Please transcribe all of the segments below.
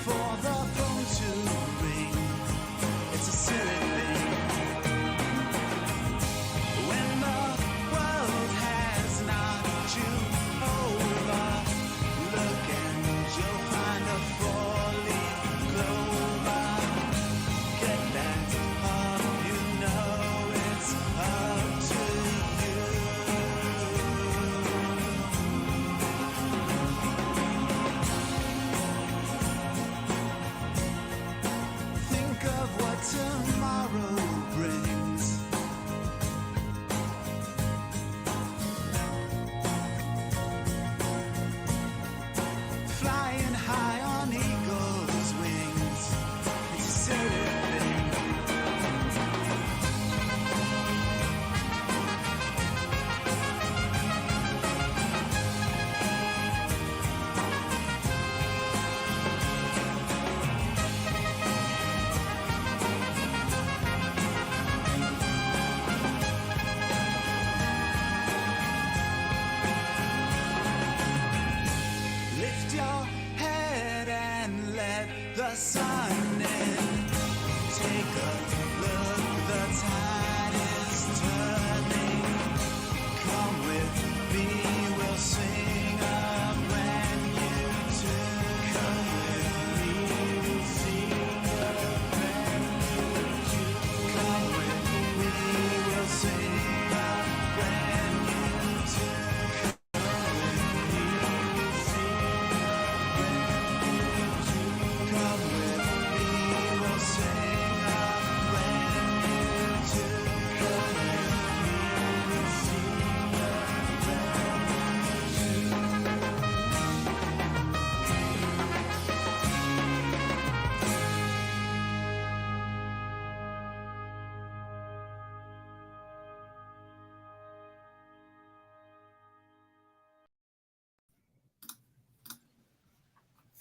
for the phone to ring. It's a silly thing. When the world has knocked you over, look and you'll find a four-leaf clover. Get that up, you know it's up to you. Think of what tomorrow brings. Flying high on eagle's wings. It's a silly thing. Lift your head and let the sun in. Take a look, the tide is turning. Come with me, we'll sing a brand new tune. Come with me, we'll sing a brand new tune. Come with me, we'll sing a brand new tune. Come with me, we'll sing a brand new tune. Come with me, we'll sing a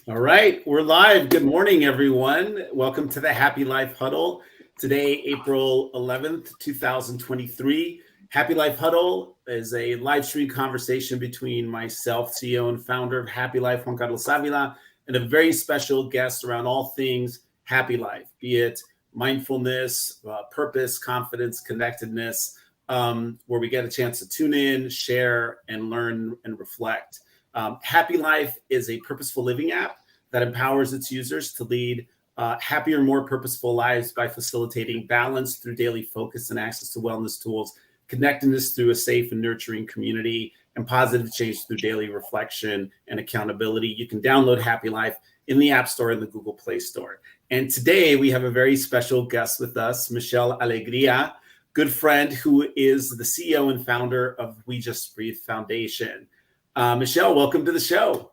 All right, we're live. Good morning, everyone. Welcome to the HappiLyfe Huddle. Today, April 11th, 2023. HappiLyfe Huddle is a live stream conversation between myself, CEO and founder of HappiLyfe, Juan Carlos Avila, and a very special guest around all things Happy Life, be it mindfulness, purpose, confidence, connectedness, where we get a chance to tune in, share, and learn and reflect. HappiLyfe is a purposeful living app that empowers its users to lead happier, more purposeful lives by facilitating balance through daily focus and access to wellness tools, connectedness through a safe and nurturing community, and positive change through daily reflection and accountability. You can download HappiLyfe in the App Store and the Google Play Store. And today we have a very special guest with us, Michelle Alegria, good friend who is the CEO and founder of We Just Breathe Foundation. Michelle, welcome to the show.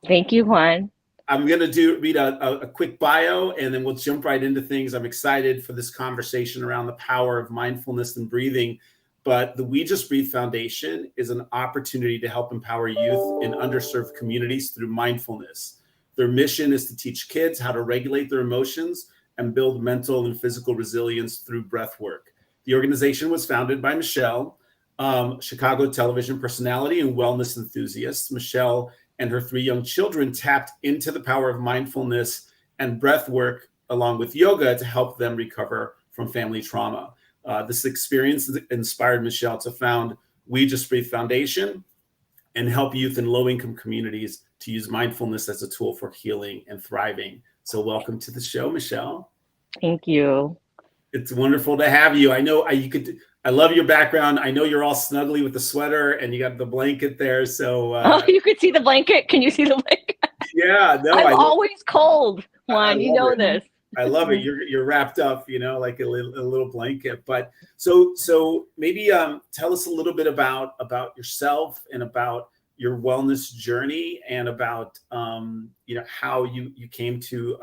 Thank you, Juan. I'm going to read a quick bio, and then we'll jump right into things. I'm excited for this conversation around the power of mindfulness and breathing. But the We Just Breathe Foundation is an opportunity to help empower youth in underserved communities through mindfulness. Their mission is to teach kids how to regulate their emotions and build mental and physical resilience through breathwork. The organization was founded by Michelle, Chicago television personality and wellness enthusiast. Michelle and her 3 young children tapped into the power of mindfulness and breath work along with yoga to help them recover from family trauma. This experience inspired Michelle to found We Just Breathe Foundation and help youth in low-income communities to use mindfulness as a tool for healing and thriving. So welcome to the show, Michelle. Thank you. It's wonderful to have you. I know I love your background. I know you're all snuggly with the sweater and you got the blanket there. So oh, you could see the blanket. Can you see the blanket? Yeah, no, I'm always cold, Juan. You know this. I love it. You're wrapped up, like a little blanket. But so maybe tell us a little bit about yourself and about your wellness journey and about how you came to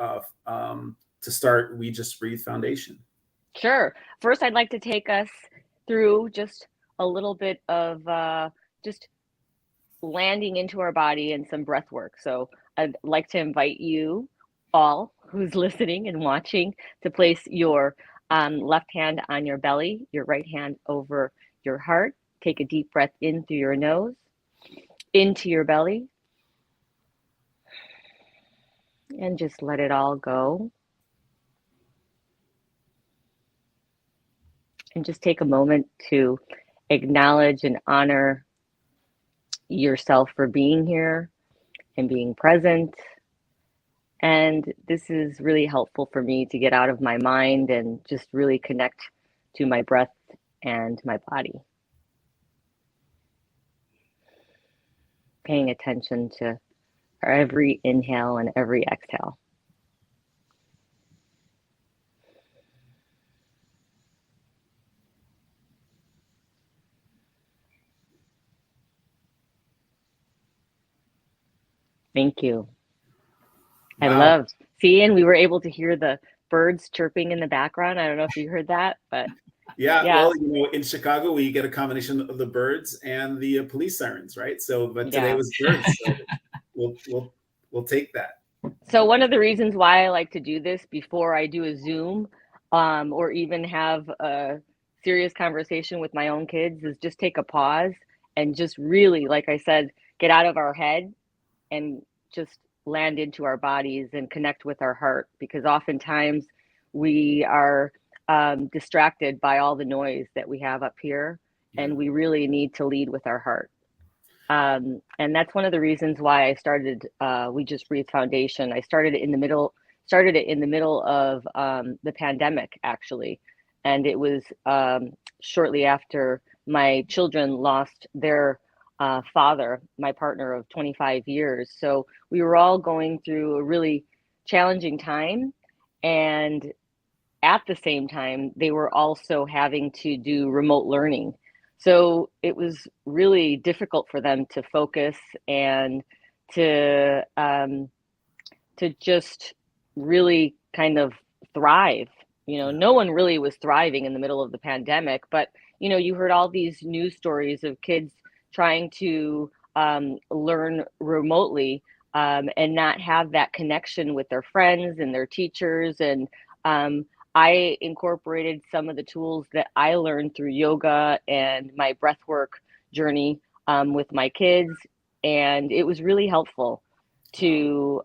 start We Just Breathe Foundation. Sure. First, I'd like to take us through just a little bit of just landing into our body and some breath work. So I'd like to invite you all who's listening and watching to place your left hand on your belly, your right hand over your heart. Take a deep breath in through your nose, into your belly, And just let it all go. And just take a moment to acknowledge and honor yourself for being here and being present. And this is really helpful for me to get out of my mind and just really connect to my breath and my body. Paying attention to every inhale and every exhale. Thank you. I Wow. love seeing we were able to hear the birds chirping in the background. I don't know if you heard that, but Yeah, yeah, well, in Chicago, we get a combination of the birds and the police sirens, right? So, but today yeah. was birds, so we'll take that. So one of the reasons why I like to do this before I do a Zoom, or even have a serious conversation with my own kids is just take a pause and just really, like I said, get out of our head and just land into our bodies and connect with our heart, because oftentimes we are distracted by all the noise that we have up here, and we really need to lead with our heart. And that's one of the reasons why I started We Just Breathe Foundation. I started it in the middle of the pandemic, actually, and it was shortly after my children lost their father, my partner of 25 years. So we were all going through a really challenging time, and at the same time, they were also having to do remote learning. So it was really difficult for them to focus and to just really kind of thrive. No one really was thriving in the middle of the pandemic, but you heard all these news stories of kids trying to learn remotely, and not have that connection with their friends and their teachers. And I incorporated some of the tools that I learned through yoga and my breathwork journey with my kids, and it was really helpful to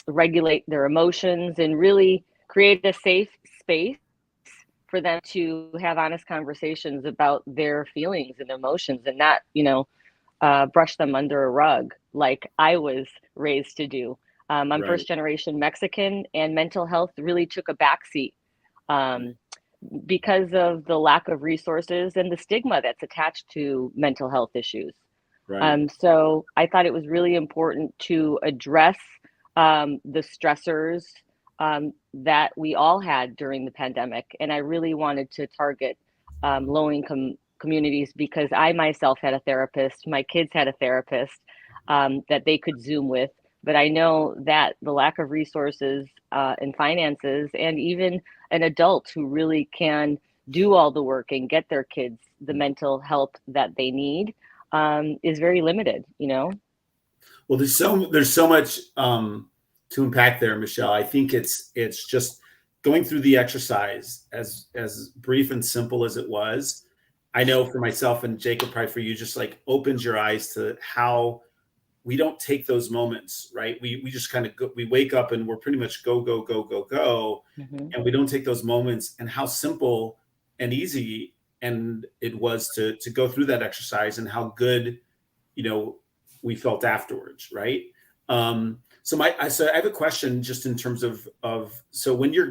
regulate their emotions and really create a safe space for them to have honest conversations about their feelings and emotions, and not, brush them under a rug like I was raised to do. I'm Right. first generation Mexican, and mental health really took a backseat um, because of the lack of resources and the stigma that's attached to mental health issues. Right. So I thought it was really important to address the stressors that we all had during the pandemic. And I really wanted to target low income communities, because I myself had a therapist, my kids had a therapist that they could Zoom with. But I know that the lack of resources and finances, and even an adult who really can do all the work and get their kids the mental help that they need, is very limited. Well, there's so much to unpack there, Michelle. I think it's just going through the exercise, as brief and simple as it was. I know for myself, and Jacob, probably for you, just like opens your eyes to how we don't take those moments, right? We just kind of we wake up and we're pretty much go, go, go, go, go. Mm-hmm. And we don't take those moments, and how simple and easy and it was to go through that exercise, and how good, we felt afterwards. Right. So I have a question just in terms of so when you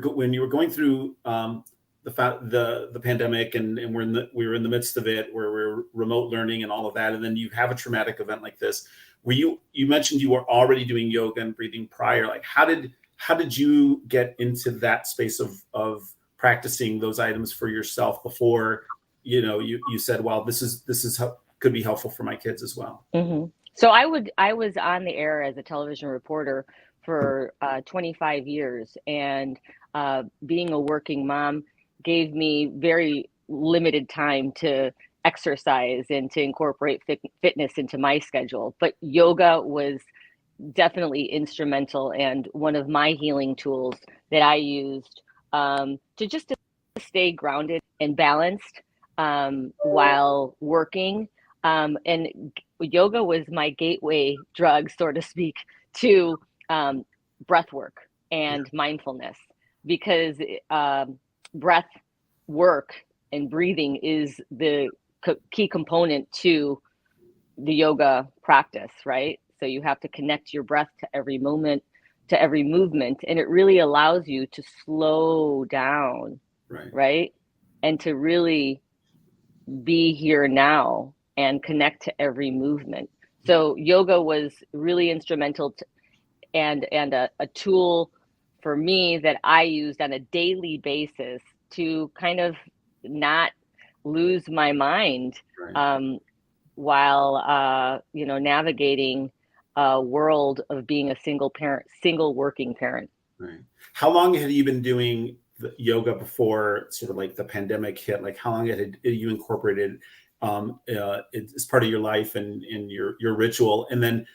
were going through the pandemic, and we were in the midst of it, where we're remote learning and all of that, and then you have a traumatic event like this. You mentioned you were already doing yoga and breathing prior. Like how did you get into that space of practicing those items for yourself before you said, well, this is how could be helpful for my kids as well? Mm-hmm. So I was on the air as a television reporter for 25 years, and being a working mom gave me very limited time to exercise and to incorporate fitness into my schedule. But yoga was definitely instrumental, and one of my healing tools that I used to stay grounded and balanced while working. And yoga was my gateway drug, so to speak, to breath work and mindfulness, because breath work and breathing is the key component to the yoga practice, right? So you have to connect your breath to every moment, to every movement, and it really allows you to slow down, right? And to really be here now and connect to every movement. So yoga was really instrumental and a tool for me that I used on a daily basis to kind of not lose my mind while navigating a world of being a single working parent. Right. How long had you been doing yoga before sort of like the pandemic hit? Like how long had you incorporated as part of your life and in your ritual? And then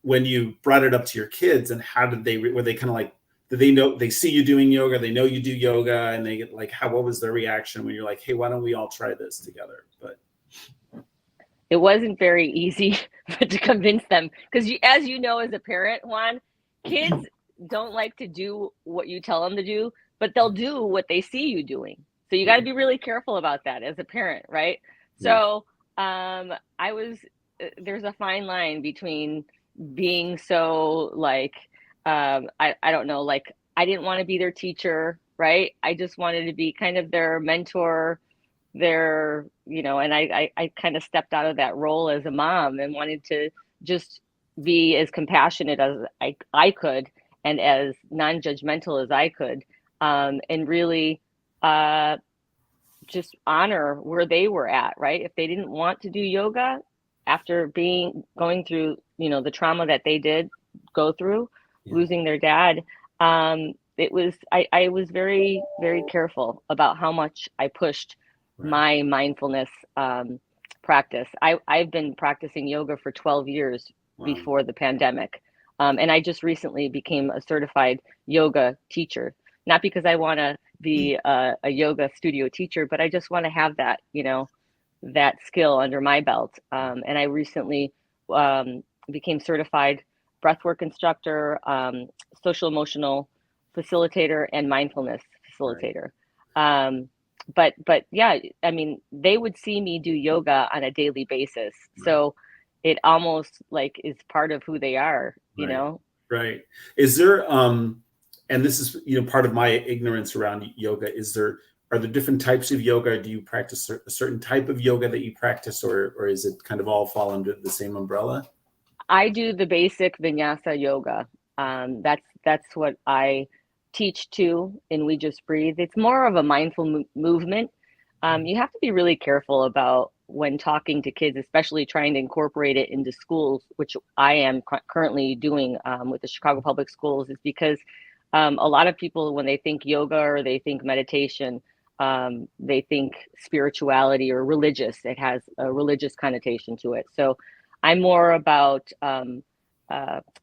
when you brought it up to your kids, and how did were they kind of like, did they know, they see you doing yoga, they know you do yoga, and they get like, what was their reaction when you're like, hey, why don't we all try this together? But it wasn't very easy to convince them, because as you know, as a parent, Juan, kids don't like to do what you tell them to do, but they'll do what they see you doing. So you got to be really careful about that as a parent, right? So there's a fine line between being so like, I don't know, like I didn't want to be their teacher, right? I just wanted to be kind of their mentor, and I kind of stepped out of that role as a mom and wanted to just be as compassionate as I could and as non-judgmental as I could, and really just honor where they were at, right? If they didn't want to do yoga after going through, the trauma that they did go through, losing their dad, I was very, very careful about how much I pushed my mindfulness practice. I've been practicing yoga for 12 years before the pandemic. And I just recently became a certified yoga teacher, not because I want to be a yoga studio teacher, but I just want to have that, that skill under my belt. And I recently became certified breathwork instructor, social emotional facilitator, and mindfulness facilitator. But yeah, I mean, they would see me do yoga on a daily basis. So it almost like is part of who they are, you know? Right. Is there, and this is, part of my ignorance around yoga, are there different types of yoga? Do you practice a certain type of yoga that you practice, or is it kind of all fall under the same umbrella? I do the basic vinyasa yoga. That's what I teach to, and We Just Breathe. It's more of a mindful movement. You have to be really careful about when talking to kids, especially trying to incorporate it into schools, which I am currently doing with the Chicago Public Schools, is because a lot of people, when they think yoga or they think meditation, they think spirituality or religious. It has a religious connotation to it. So I'm more about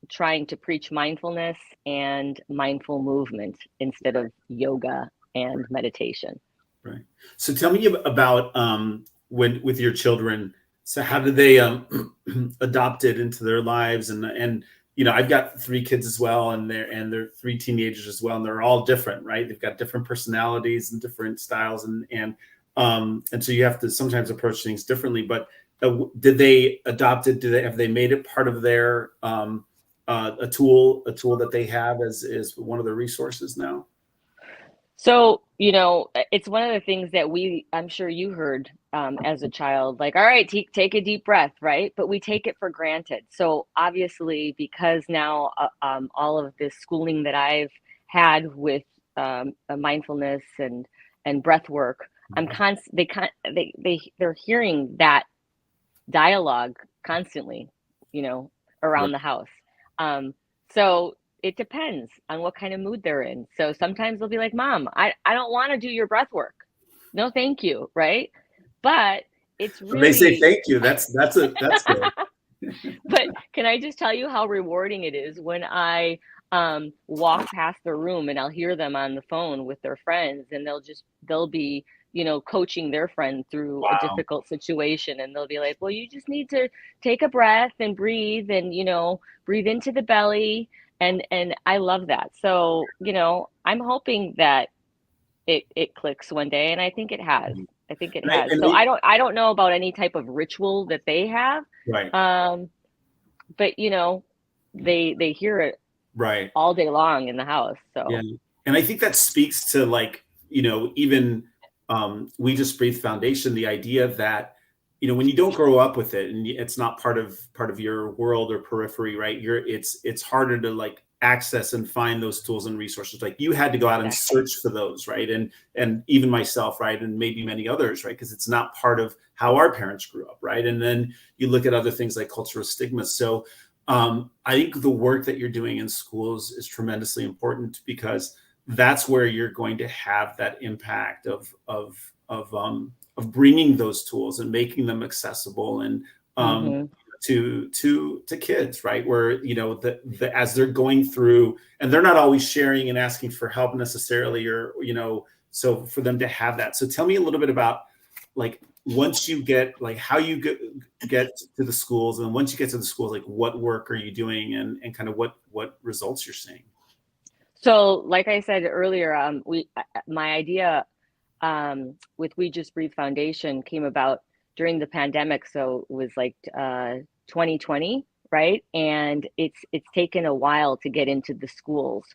trying to preach mindfulness and mindful movement instead of yoga and meditation. Right. So tell me about with your children. So how did they adopt it into their lives? And I've got 3 kids as well, and they're 3 teenagers as well, and they're all different, right? They've got different personalities and different styles, and so you have to sometimes approach things differently. But did they adopt it? Have they made it part of their a tool that they have as one of their resources now? So, it's one of the things that I'm sure you heard as a child, like, all right, take a deep breath, right? But we take it for granted. So obviously, because now all of this schooling that I've had with mindfulness and breath work, they're hearing that dialogue constantly, around the house. So it depends on what kind of mood they're in. So sometimes they'll be like, Mom, I don't want to do your breath work. No, thank you. Right. But it's really, they say thank you. That's good. But can I just tell you how rewarding it is when I walk past the room and I'll hear them on the phone with their friends, and they'll be, coaching their friend through a difficult situation. And they'll be like, well, you just need to take a breath and breathe and, breathe into the belly And I love that. So, I'm hoping that it clicks one day, and I think it has. Mhm. I think it Right. has. And So I don't know about any type of ritual that they have. right. But they hear it Right. all day long in the house. Yeah. So And I think that speaks to, like, even We Just Breathe Foundation, the idea that, when you don't grow up with it and it's not part of your world or periphery, right? It's harder to, like, access and find those tools and resources. Like, you had to go out and exactly. search for those, right? And even myself, right? And maybe many others, right? Because it's not part of how our parents grew up, right? And then you look at other things like cultural stigmas. So I think the work that you're doing in schools is tremendously important, because that's where you're going to have that impact of bringing those tools and making them accessible, and Hmm. to kids, right? Where as they're going through, and they're not always sharing and asking for help necessarily, or so for them to have that. So tell me a little bit about, like, once you get, like, how you get to the schools, and once you get to the schools, like, what work are you doing, and kind of what results you're seeing. So, like I said earlier, my idea with We Just Breathe Foundation came about during the pandemic. So it was like 2020, right? And it's taken a while to get into the schools.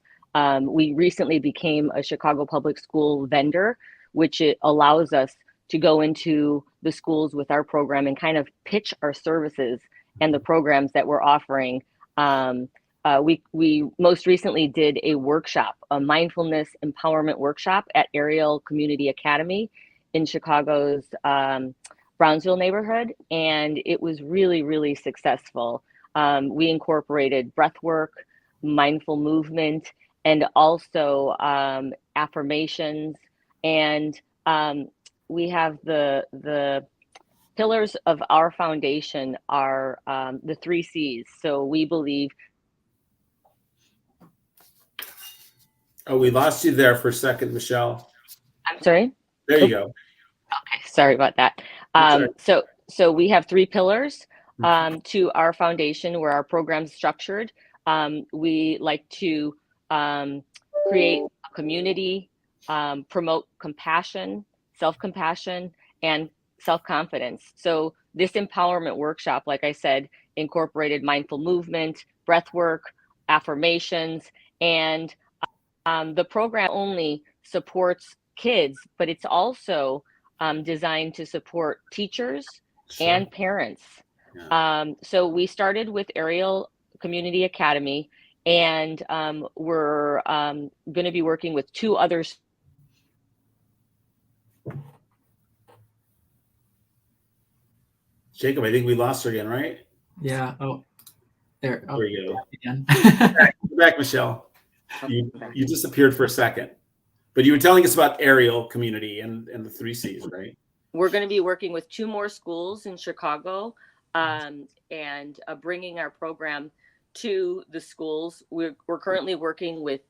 We recently became a Chicago Public School vendor, which it allows us to go into the schools with our program and kind of pitch our services and the programs that we're offering. We most recently did a workshop, a mindfulness empowerment workshop at Ariel Community Academy in Chicago's Brownsville neighborhood, and it was really, really successful. We incorporated breathwork, mindful movement, and also affirmations. And we have the pillars of our foundation are the 3 C's. So we believe. Oh, we lost you there for a second, Michelle. I'm sorry. There you Oh, go. sorry about that. That's all right. So we have 3 pillars to our foundation where our program's structured. We like to create a community, promote compassion, self-compassion, and self-confidence. So this empowerment workshop, like I said, incorporated mindful movement, breath work, affirmations, and the program only supports kids, but it's also designed to support teachers Sure. and parents. Yeah. So we started with Ariel Community Academy, and we're going to be working with 2 others. Jacob, I think we lost her again, right? Yeah. Oh, there. Oh, There you go. again. You're back, Michelle. You disappeared for a second, but you were telling us about Ariel Community and the 3 C's, right? We're going to be working with 2 more schools in Chicago, and bringing our program to the schools. We're currently working with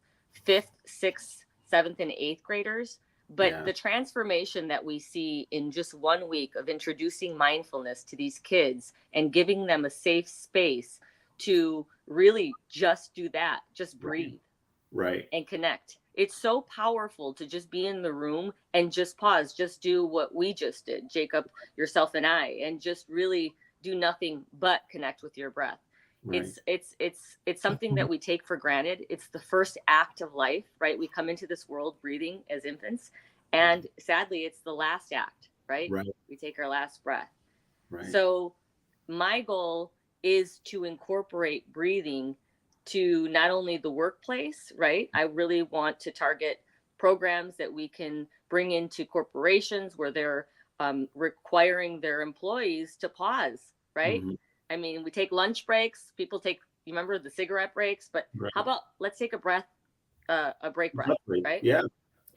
5th, 6th, 7th, and 8th graders. But the transformation that we see in just 1 week of introducing mindfulness to these kids and giving them a safe space to really just do that, just breathe. Right. And connect. It's so powerful to just be in the room and just pause, just do what we just did, Jacob, yourself, and I, and just really do nothing but connect with your breath. Right. It's something that we take for granted. It's the first act of life, right? We come into this world breathing as infants, and sadly, it's the last act, right? Right. We take our last breath. Right. So my goal is to incorporate breathing to not only the workplace, right? I really want to target programs that we can bring into corporations where they're requiring their employees to pause, right? Mm-hmm. I mean, we take lunch breaks. People take, you remember the cigarette breaks, but Right. how about let's take a break breath, right? Yeah,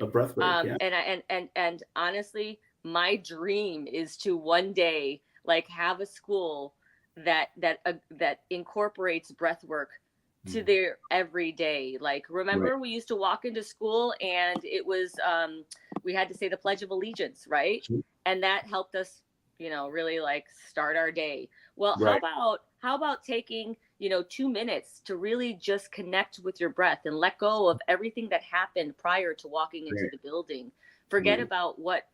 a breath break. Yeah. And honestly, my dream is to one day like have a school that incorporates breath work to their everyday. Like, remember we used to walk into school and it was we had to say the Pledge of Allegiance, right? And that helped us, really like start our day. Well, how about taking 2 minutes to really just connect with your breath and let go of everything that happened prior to walking into Right. the building. Forget Right. about what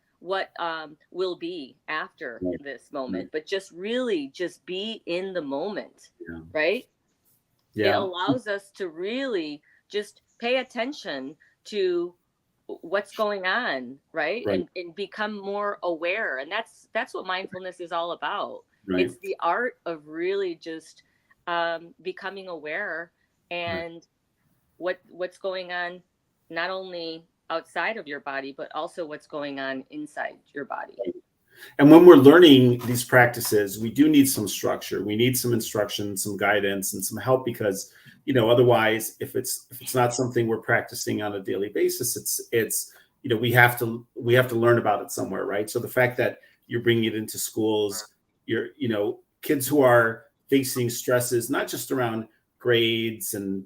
will be after Right. this moment, but just really just be in the moment, Yeah. right? It Yeah. allows us to really just pay attention to what's going on, right? Right. And become more aware. And that's what mindfulness is all about. Right. It's the art of really just becoming aware Right. and what's going on, not only outside of your body, but also what's going on inside your body. And when we're learning these practices, we do need some structure. We need some instruction, some guidance, and some help because, otherwise, if it's not something we're practicing on a daily basis, it's we have to learn about it somewhere, right? So the fact that you're bringing it into schools, kids who are facing stresses, not just around grades and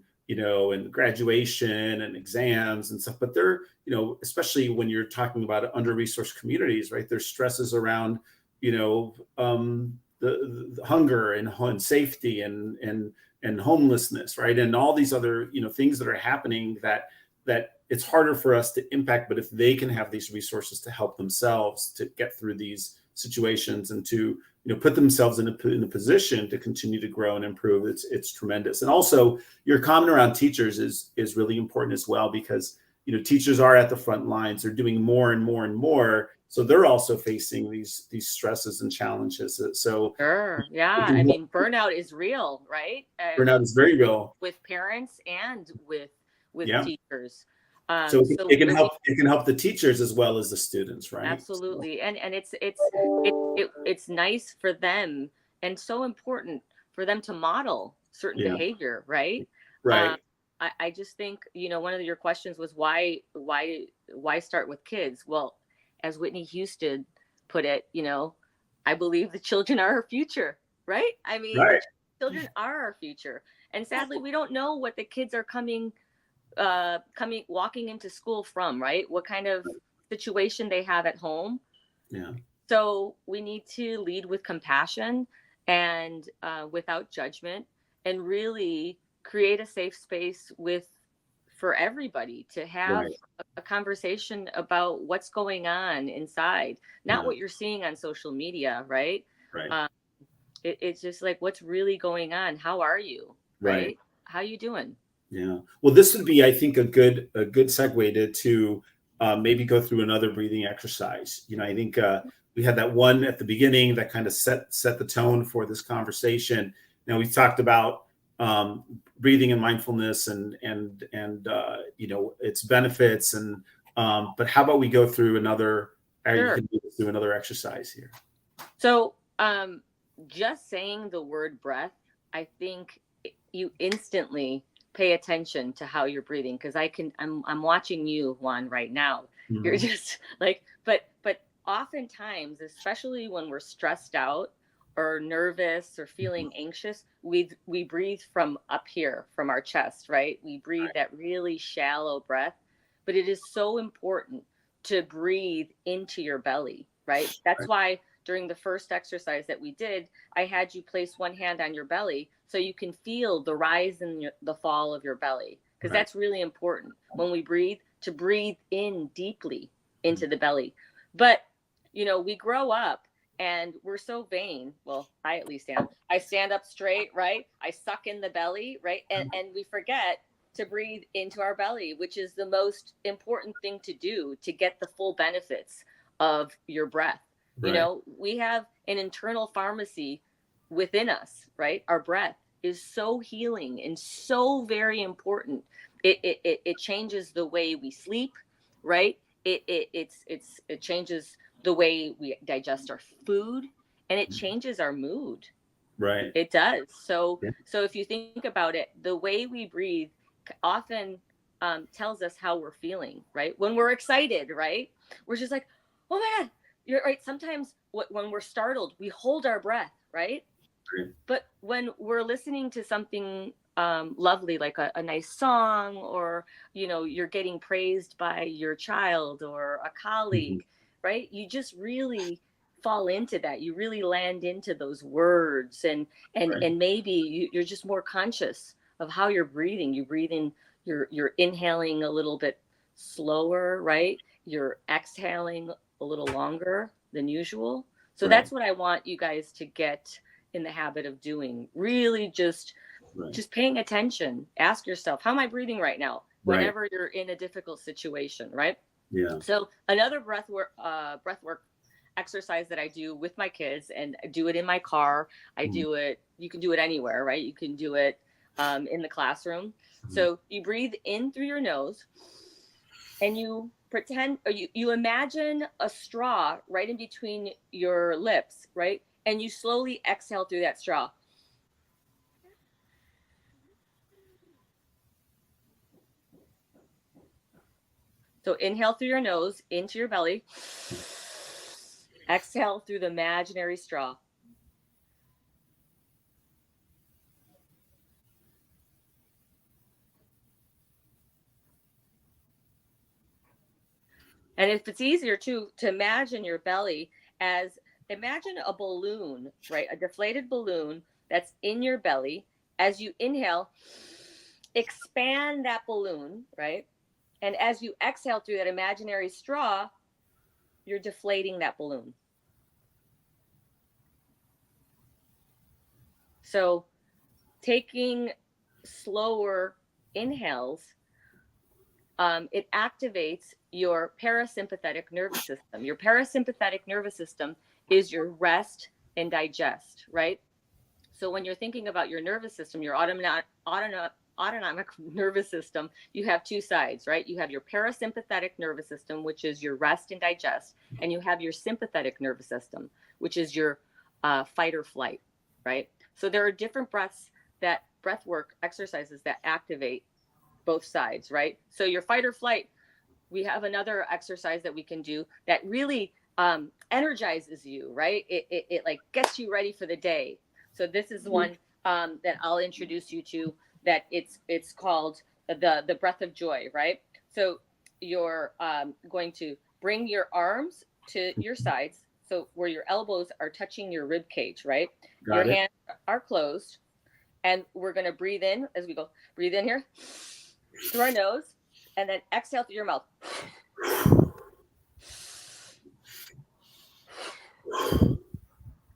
graduation and exams and stuff, but they're, especially when you're talking about under-resourced communities, right? There's stresses around, the hunger and safety and homelessness, right? And all these other, things that are happening that it's harder for us to impact, but if they can have these resources to help themselves to get through these situations and to put themselves in a position to continue to grow and improve, it's tremendous. And also your comment around teachers is really important as well, because teachers are at the front lines. They're doing more and more and more, so they're also facing these stresses and challenges. So Sure. Yeah. I mean, burnout is real, right? burnout is very real. With parents and with Yeah. teachers. So it can help the teachers as well as the students, right? Absolutely. So. And it's nice for them and so important for them to model certain behavior, right? Right. I just think, one of your questions was why start with kids? Well, as Whitney Houston put it, I believe the children are our future, right? I mean, right. The children are our future. And sadly, we don't know what the kids are walking into school from, right? What kind of situation they have at home. Yeah. So we need to lead with compassion and without judgment, and really create a safe space for everybody to have a conversation about what's going on inside, not what you're seeing on social media, right? Right. It's just like, what's really going on? How are you? Right? How you doing? Yeah. Well, this would be, I think, a good segue to maybe go through another breathing exercise. I think we had that one at the beginning that kind of set the tone for this conversation. Now we talked about breathing and mindfulness and its benefits, and but how about we go through another? Sure. You can do another exercise here. So just saying the word breath, I think you instantly pay attention to how you're breathing, because I'm watching you, Juan, right now. Mm-hmm. You're just like, but oftentimes, especially when we're stressed out or nervous or feeling anxious, we breathe from up here, from our chest, right? We breathe that really shallow breath, but it is so important to breathe into your belly, right? That's why during the first exercise that we did, I had you place one hand on your belly so you can feel the rise and the fall of your belly, because that's really important when we breathe, to breathe in deeply into the belly. But, we grow up and we're so vain. Well, I at least am. I stand up straight, right? I suck in the belly, right? And we forget to breathe into our belly, which is the most important thing to do to get the full benefits of your breath. We have an internal pharmacy within us, right? Our breath is so healing and so very important. It changes the way we sleep, right? It changes the way we digest our food, and it changes our mood. Right. It does. So if you think about it, the way we breathe often tells us how we're feeling, right? When we're excited, right? We're just like, oh my God, you're right. Sometimes when we're startled, we hold our breath, right? But when we're listening to something lovely, like a nice song, or, you're getting praised by your child or a colleague, right? You just really fall into that. You really land into those words, and maybe you're just more conscious of how you're breathing. You breathe in, you're inhaling a little bit slower, right? You're exhaling a little longer than usual. So that's what I want you guys to get in the habit of doing. Really just paying attention. Ask yourself, how am I breathing right now? Whenever you're in a difficult situation, right? Yeah. So another breath work exercise that I do with my kids, and I do it in my car. I do it, you can do it anywhere, right? You can do it in the classroom. So you breathe in through your nose, and you pretend, or you imagine a straw right in between your lips, right? And you slowly exhale through that straw. So inhale through your nose into your belly. Exhale through the imaginary straw. And if it's easier to imagine your belly as, imagine a balloon, right? A deflated balloon that's in your belly. As you inhale, expand that balloon, right? And as you exhale through that imaginary straw, you're deflating that balloon. So taking slower inhales, it activates your parasympathetic nervous system. Your parasympathetic nervous system is your rest and digest, right? So when you're thinking about your nervous system, your autonomic nervous system, you have two sides, right? You have your parasympathetic nervous system, which is your rest and digest, and you have your sympathetic nervous system, which is your fight or flight, right? So there are different breath work exercises that activate both sides, right? So your fight or flight, we have another exercise that we can do that really energizes you, right? It like gets you ready for the day. So this is one that I'll introduce you to, that it's called the breath of joy, right? So you're going to bring your arms to your sides, so where your elbows are touching your rib cage, right? Your hands are closed, and we're going to breathe in as we go. Breathe in here through our nose, and then exhale through your mouth.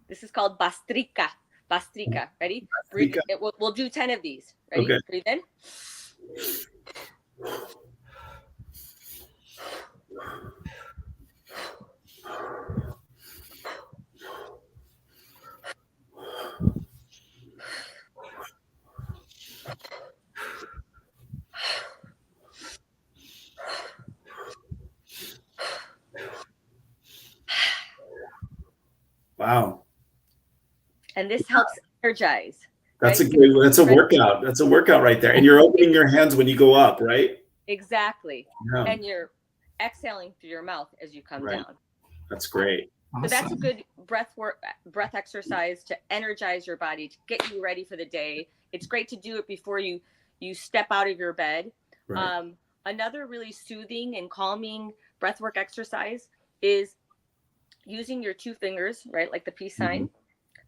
This is called Bastrika. Bastrika. Ready? Breathe. We'll do 10 of these. Ready? Okay. Breathe in. Wow. And this helps energize. That's right? That's a workout. That's a workout right there. And you're opening your hands when you go up, right? Exactly. Yeah. And you're exhaling through your mouth as you come down. That's great. So that's a good breath exercise to energize your body, to get you ready for the day. It's great to do it before you step out of your bed. Right. Another really soothing and calming breathwork exercise is using your two fingers, right, like the peace sign,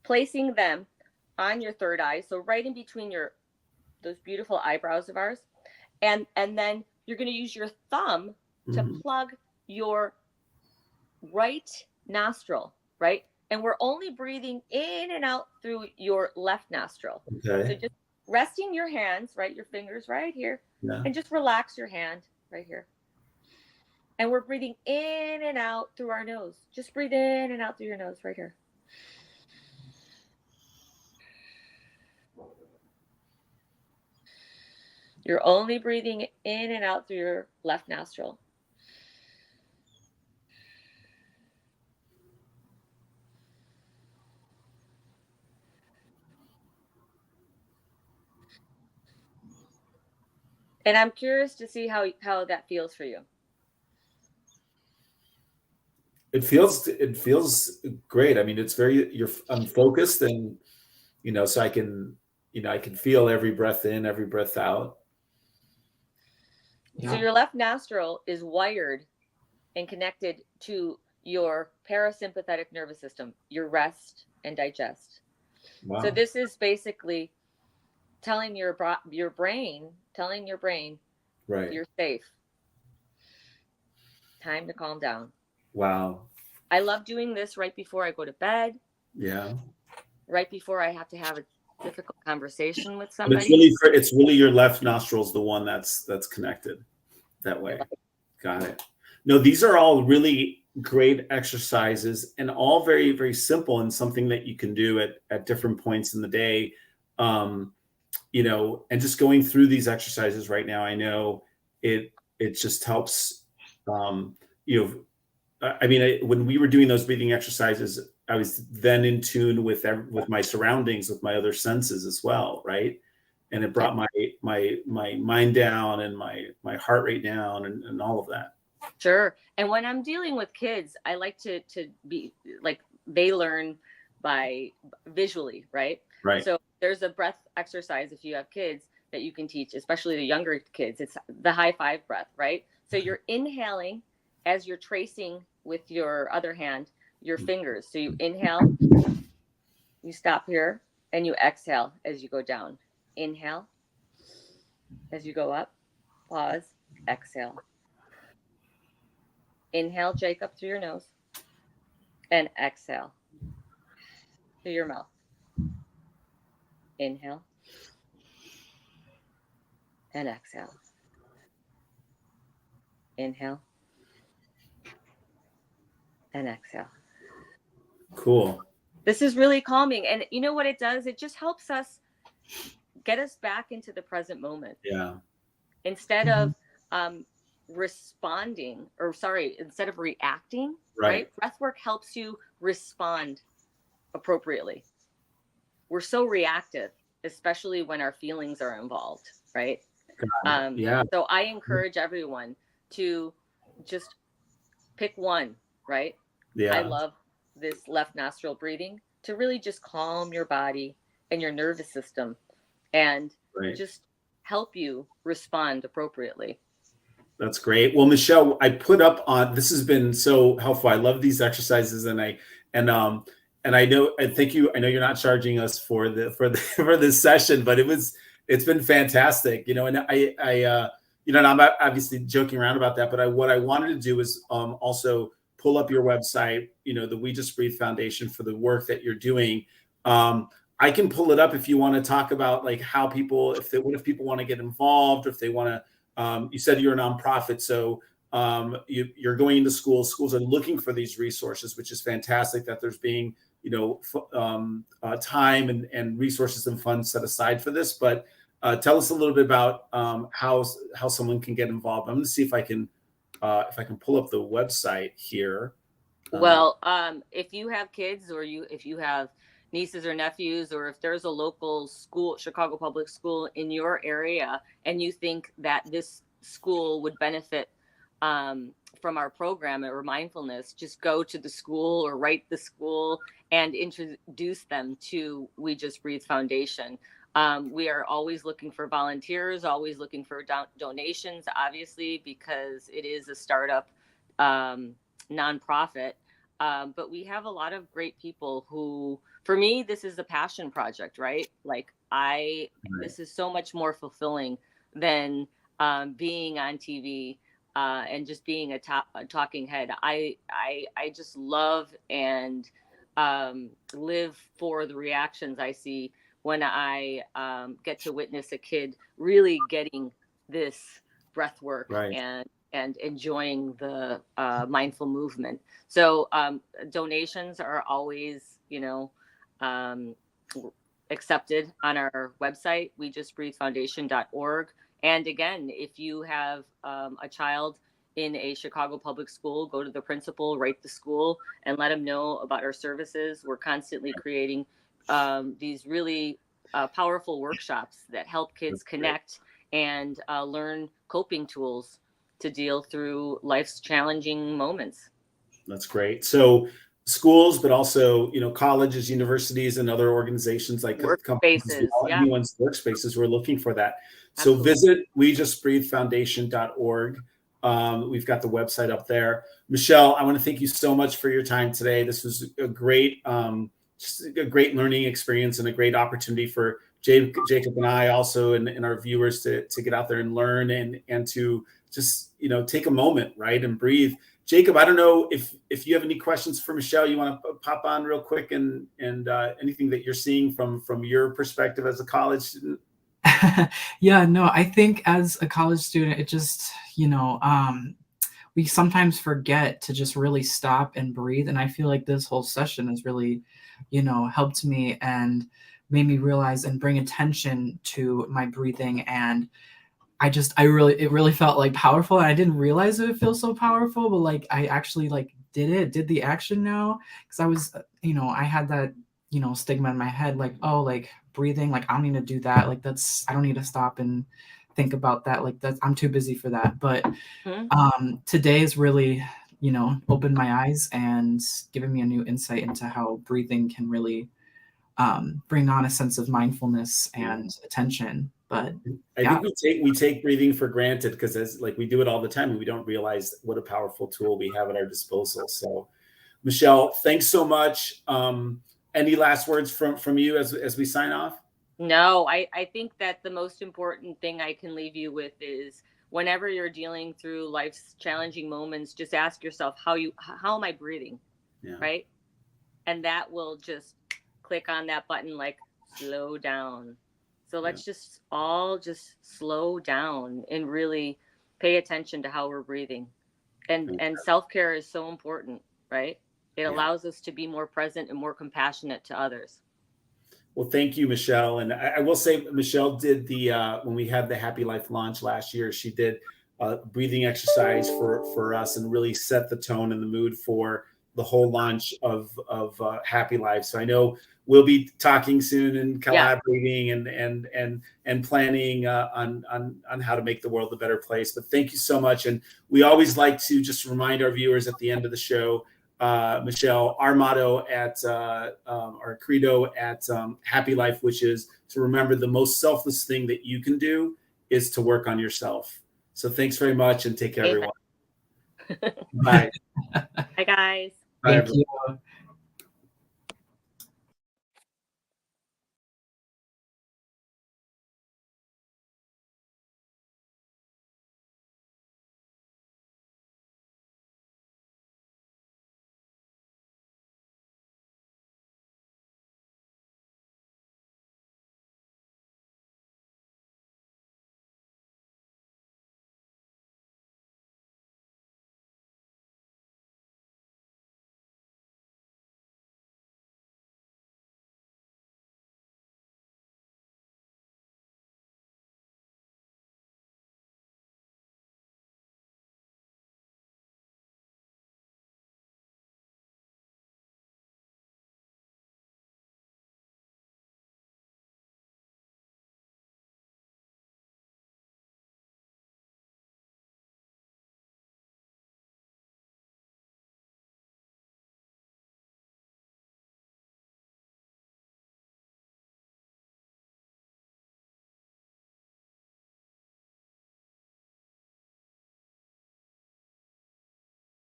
placing them on your third eye, so right in between those beautiful eyebrows of ours, and then you're going to use your thumb to plug your right nostril, right? And we're only breathing in and out through your left nostril. Okay. So just resting your hands, right, your fingers right here, and just relax your hand right here. And we're breathing in and out through our nose. Just breathe in and out through your nose right here. You're only breathing in and out through your left nostril. And I'm curious to see how that feels for you. It feels great. I mean, it's I'm focused, and so I can feel every breath in, every breath out. Yeah. So your left nostril is wired and connected to your parasympathetic nervous system, your rest and digest. Wow. So this is basically telling your brain, Right. you're safe. Time to calm down. Wow. I love doing this right before I go to bed. Yeah. Right before I have to have a difficult conversation with But somebody. it's really your left nostril's the one that's connected that way. Got it. No, these are all really great exercises and all very, very simple and something that you can do at different points in the day. You know, and just going through these exercises right now, I know it just helps. You know, I mean, when we were doing those breathing exercises, I was then in tune with my surroundings, with my other senses as well, right? And it brought my mind down and my heart rate down and all of that. Sure. And when I'm dealing with kids, I like to be like, they learn by visually, right? Right. So there's a breath exercise if you have kids that you can teach, especially the younger kids. It's the high five breath, right? So you're inhaling as you're tracing with your other hand, your fingers. So you inhale, you stop here, and you exhale as you go down. Inhale as you go up, pause, exhale. Inhale, Jacob, through your nose, and exhale through your mouth. Inhale and exhale. Inhale and exhale. Cool. This is really calming. And you know what it does? It just helps us get us back into the present moment. Yeah. Instead of instead of reacting, right? Breathwork helps you respond appropriately. We're so reactive, especially when our feelings are involved, right? Yeah. So I encourage everyone to just pick one, right? Yeah. I love this left nostril breathing to really just calm your body and your nervous system and just help you respond appropriately. That's great. Well, Michelle, I put up on, this has been so helpful. I love these exercises and I know, I thank you. I know you're not charging us for this session, but it's been fantastic, you know, and I you know, and I'm obviously joking around about that, but what I wanted to do is also pull up your website, you know, the We Just Breathe Foundation for the work that you're doing. I can pull it up if you want to talk about like how people, what if people want to get involved, or if they want to, you said you're a nonprofit, so you're going into schools. Schools are looking for these resources, which is fantastic that there's being, you know, time and resources and funds set aside for this. But tell us a little bit about how someone can get involved. I'm going to see if I can pull up the website here. Well, if you have kids, or if you have nieces or nephews, or if there's a local school, Chicago Public School in your area, and you think that this school would benefit from our program or Mindfulness, just go to the school or write the school and introduce them to We Just Breathe Foundation. We are always looking for volunteers, always looking for donations, obviously, because it is a startup nonprofit. But we have a lot of great people who, for me, this is a passion project, right? Like this is so much more fulfilling than being on TV and just being a talking head. I just love and live for the reactions I see when I get to witness a kid really getting this breath work and enjoying the mindful movement. So donations are always, you know, accepted on our website, wejustbreathefoundation.org. And again, if you have a child in a Chicago public school, go to the principal, write the school, and let them know about our services. We're constantly creating these really powerful workshops that help kids connect and learn coping tools to deal through life's challenging moments. That's great. So schools, but also, you know, colleges, universities, and other organizations like workspaces, anyone's workspaces, we're looking for that. So visit wejustbreathefoundation.org. We've got the website up there. Michelle, I want to thank you so much for your time today. This was a great, just a great learning experience and a great opportunity for Jacob and I also and our viewers to get out there and learn and to just, take a moment, right, and breathe. Jacob, I don't know if you have any questions for Michelle. You want to pop on real quick and anything that you're seeing from your perspective as a college student? Yeah, no, I think as a college student, it just, we sometimes forget to just really stop and breathe. And I feel like this whole session has really, helped me and made me realize and bring attention to my breathing. And it really felt like powerful. And I didn't realize it would feel so powerful, but like, I actually did the action now. Cause I was, I had that, stigma in my head, like, oh, like breathing, like I don't need to do that. Like I don't need to stop and think about that. Like I'm too busy for that. But today has really, opened my eyes and given me a new insight into how breathing can really bring on a sense of mindfulness and attention. But I think we take breathing for granted because we do it all the time and we don't realize what a powerful tool we have at our disposal. So Michelle, thanks so much. Any last words from you as we sign off? No, I think that the most important thing I can leave you with is whenever you're dealing through life's challenging moments, just ask yourself how am I breathing? Yeah. Right? And that will just click on that button, like slow down. So let's just all just slow down and really pay attention to how we're breathing. And self-care is so important, right? It allows us to be more present and more compassionate to others. Well, thank you, Michelle. And I will say, Michelle did when we had the HappiLyfe launch last year, she did a breathing exercise for us and really set the tone and the mood for the whole launch of HappiLyfe. So I know we'll be talking soon and collaborating and planning on how to make the world a better place. But thank you so much. And we always like to just remind our viewers at the end of the show, Michelle, our motto at our credo at HappiLyfe, which is to remember the most selfless thing that you can do is to work on yourself. So thanks very much and take care, everyone. Bye. Bye, guys. Bye, Thank everyone. you.